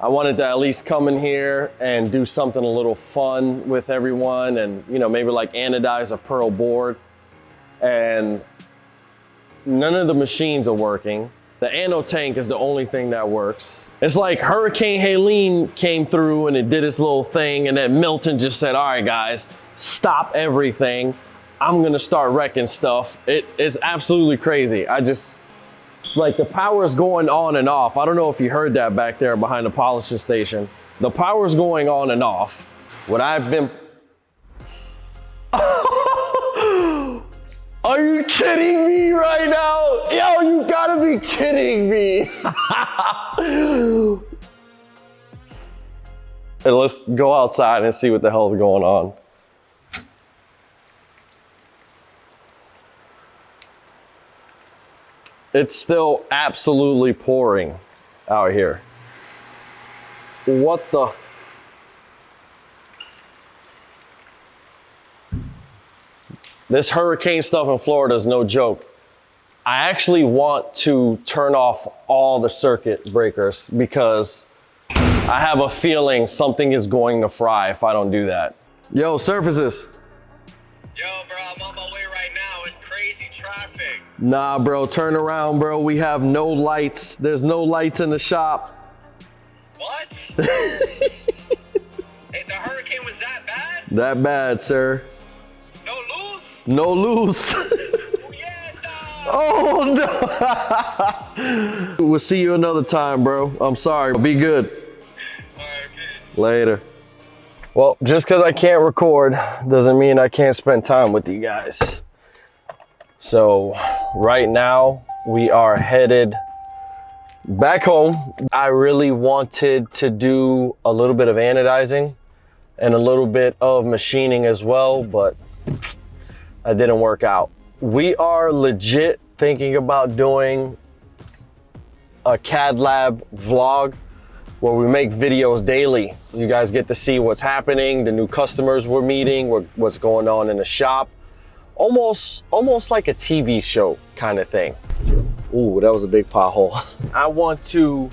I wanted to at least come in here and do something a little fun with everyone and, you know, maybe like anodize a pearl board. And none of the machines are working. The anode tank is the only thing that works. It's like Hurricane Helene came through and it did its little thing, and then Milton just said, all right guys, stop everything. I'm gonna start wrecking stuff. It is absolutely crazy. Like the power is going on and off. I don't know if you heard that back there behind the polishing station. The power is going on and off. What I've been... Are you kidding me right now? Yo, you gotta be kidding me. And let's go outside and see what the hell's going on. It's still absolutely pouring out here. What the? This hurricane stuff in Florida is no joke. I actually want to turn off all the circuit breakers because I have a feeling something is going to fry if I don't do that. Yo, surfaces. Yo, bro, I'm on my way right now. It's crazy traffic. Nah, bro, turn around, bro. We have no lights. There's no lights in the shop. What? Hey, the hurricane was that bad? That bad, sir. No loose? No loose. Oh, yeah, no. Oh, no. We'll see you another time, bro. I'm sorry. Be good. All right, peace. Later. Well, just because I can't record doesn't mean I can't spend time with you guys. So right now we are headed back home. I really wanted to do a little bit of anodizing and a little bit of machining as well, but that didn't work out. We are legit thinking about doing a CAD lab vlog where we make videos daily. You guys get to see what's happening, the new customers we're meeting, what's going on in the shop. Almost like a TV show kind of thing. Ooh, that was a big pothole. I want to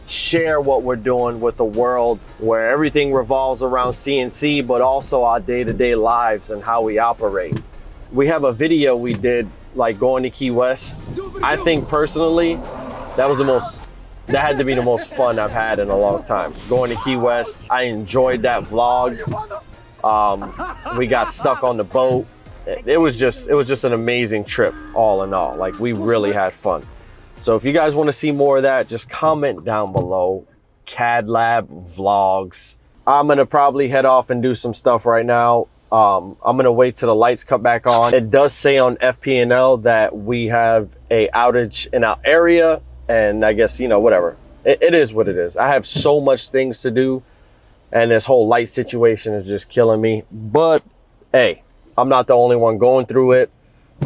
share what we're doing with the world where everything revolves around CNC, but also our day-to-day lives and how we operate. We have a video we did like going to Key West. I think personally, that had to be the most fun I've had in a long time. Going to Key West, I enjoyed that vlog. We got stuck on the boat. It was just an amazing trip, all in all. Like, we really had fun. So if you guys want to see more of that, just comment down below. CAD Lab vlogs. I'm gonna probably head off and do some stuff right now. I'm gonna wait till the lights come back on. It does say on FP&L that we have a outage in our area, and I guess, you know, whatever. It is what it is. I have so much things to do, and this whole light situation is just killing me. But hey, I'm not the only one going through it.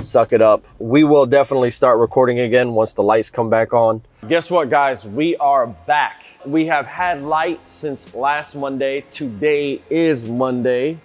Suck it up. We will definitely start recording again once the lights come back on. Guess what, guys? We are back. We have had light since last Monday. Today is Monday.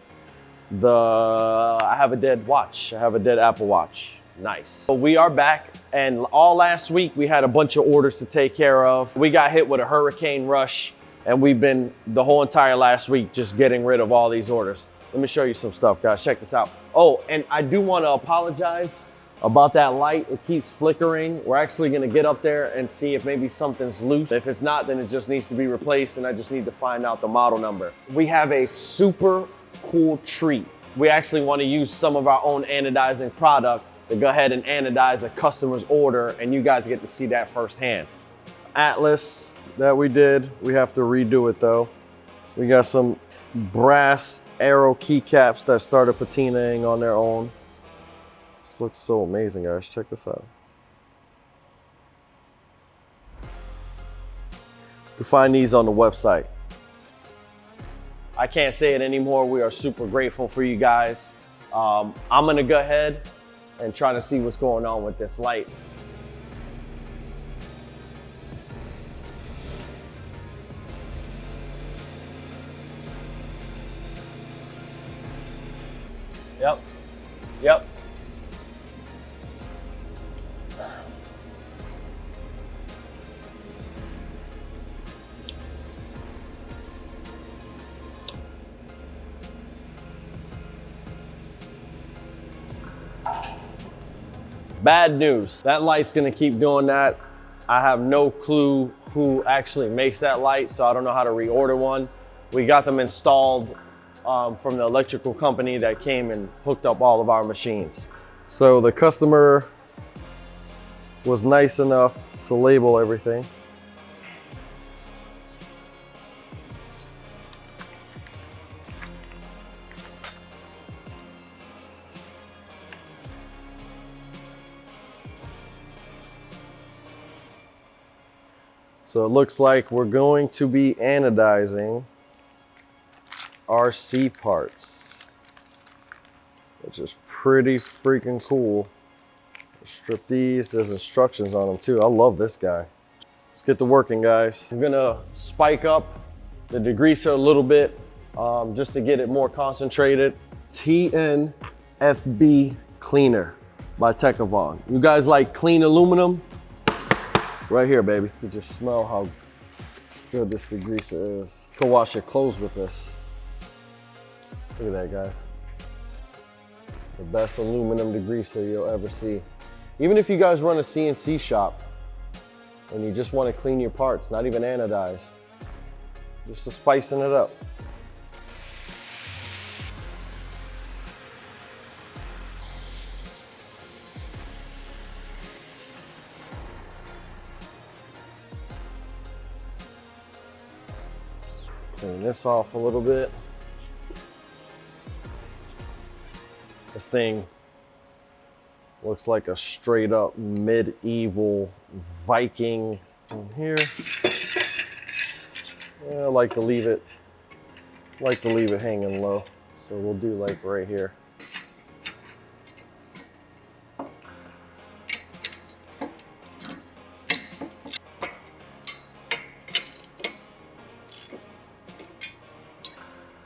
I have a dead watch. I have a dead Apple Watch. Nice. So we are back, and all last week we had a bunch of orders to take care of. We got hit with a hurricane rush, and we've been the whole entire last week just getting rid of all these orders. Let me show you some stuff, guys. Check this out. Oh, and I do want to apologize about that light. It keeps flickering. We're actually going to get up there and see if maybe something's loose. If it's not, then it just needs to be replaced, and I just need to find out the model number. We have a super cool treat. We actually want to use some of our own anodizing product to go ahead and anodize a customer's order, and you guys get to see that firsthand. Atlas that we did, we have to redo it though. We got some brass arrow keycaps that started patinaing on their own. This looks so amazing, guys. Check this out. You can find these on the website. I can't say it anymore. We are super grateful for you guys. I'm gonna go ahead and try to see what's going on with this light. Yep. Bad news, that light's gonna keep doing that. I have no clue who actually makes that light, so I don't know how to reorder one. We got them installed from the electrical company that came and hooked up all of our machines. So the customer was nice enough to label everything. So it looks like we're going to be anodizing RC parts, which is pretty freaking cool. Strip these, there's instructions on them too. I love this guy. Let's get to working, guys. I'm gonna spike up the degreaser a little bit just to get it more concentrated. TNFB cleaner by Tekavon. You guys like clean aluminum? Right here, baby. You just smell how good this degreaser is. You can wash your clothes with this. Look at that, guys. The best aluminum degreaser you'll ever see. Even if you guys run a CNC shop and you just want to clean your parts, not even anodize, just to spicing it up. Clean this off a little bit. This thing looks like a straight up medieval Viking in here. Yeah, I like to leave it hanging low. So we'll do like right here.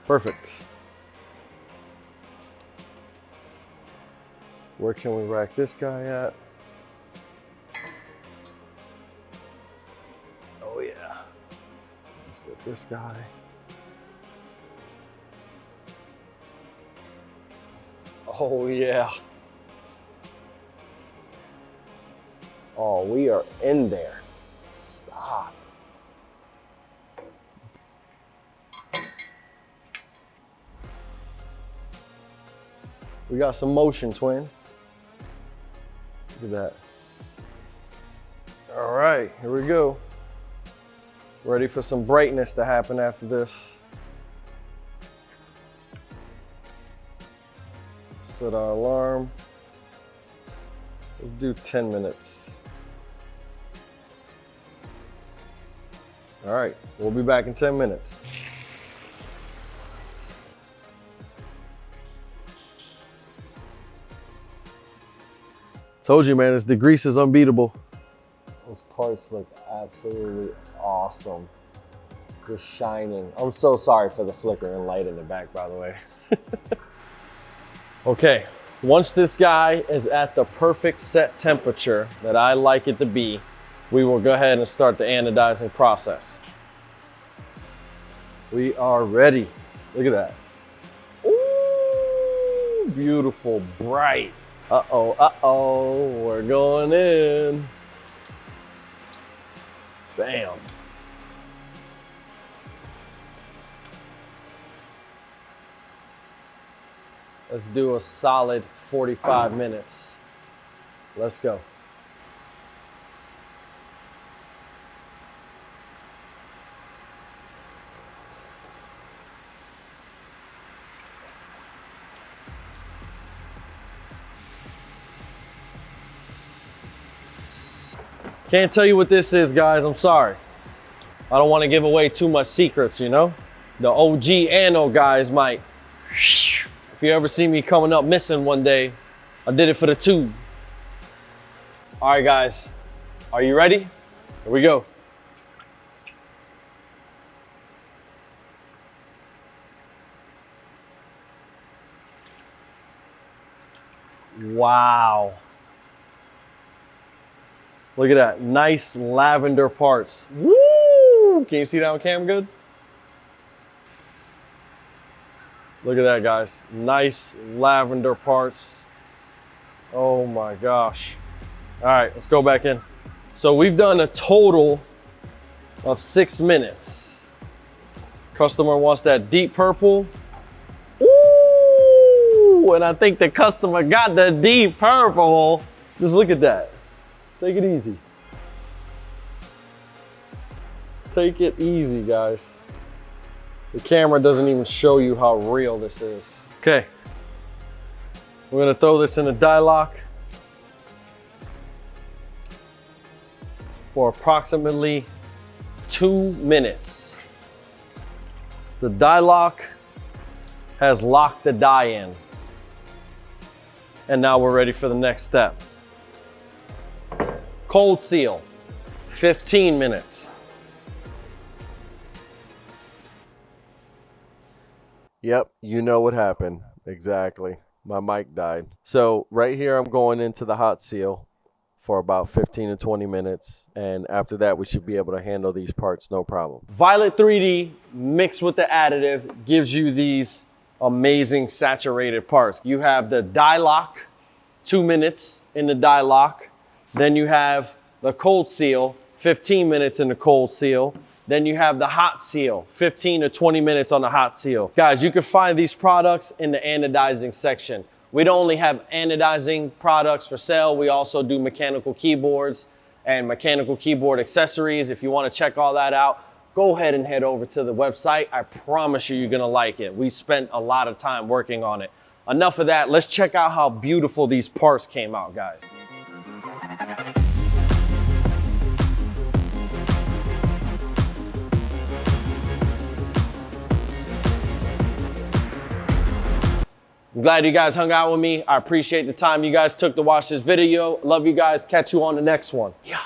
Perfect. Where can we rack this guy at? Oh yeah. Let's get this guy. Oh yeah. Oh, we are in there. Stop. We got some motion, twin. Look at that. All right, here we go. Ready for some brightness to happen after this. Set our alarm. Let's do 10 minutes. All right, we'll be back in 10 minutes. Told you, man, this degreaser is unbeatable. Those parts look absolutely awesome. Just shining. I'm so sorry for the flickering light in the back, by the way. Okay, once this guy is at the perfect set temperature that I like it to be, we will go ahead and start the anodizing process. We are ready. Look at that. Ooh, beautiful, bright. Uh-oh, we're going in. Bam. Let's do a solid 45 minutes. Let's go. Can't tell you what this is, guys. I'm sorry. I don't want to give away too much secrets, you know? The OG Ano guys might. If you ever see me coming up missing one day, I did it for the tube. All right, guys. Are you ready? Here we go. Wow. Look at that, nice lavender parts. Woo! Can you see that on cam good? Look at that, guys. Nice lavender parts. Oh my gosh. All right, let's go back in. So we've done a total of 6 minutes. Customer wants that deep purple. Ooh, and I think the customer got the deep purple. Just look at that. Take it easy. Take it easy, guys. The camera doesn't even show you how real this is. Okay, we're gonna throw this in a die lock for approximately 2 minutes. The die lock has locked the die in. And now we're ready for the next step. Cold seal, 15 minutes. Yep, you know what happened. Exactly. My mic died. So right here, I'm going into the hot seal for about 15 to 20 minutes. And after that, we should be able to handle these parts no problem. Violet 3D mixed with the additive gives you these amazing saturated parts. You have the die lock, 2 minutes in the die lock. Then you have the cold seal, 15 minutes in the cold seal. Then you have the hot seal, 15 to 20 minutes on the hot seal. Guys, you can find these products in the anodizing section. We don't only have anodizing products for sale, we also do mechanical keyboards and mechanical keyboard accessories. If you want to check all that out, go ahead and head over to the website. I promise you, you're gonna like it. We spent a lot of time working on it. Enough of that, let's check out how beautiful these parts came out, guys. I'm glad you guys hung out with me. I appreciate the time you guys took to watch this video. Love you guys. Catch you on the next one. Yeah.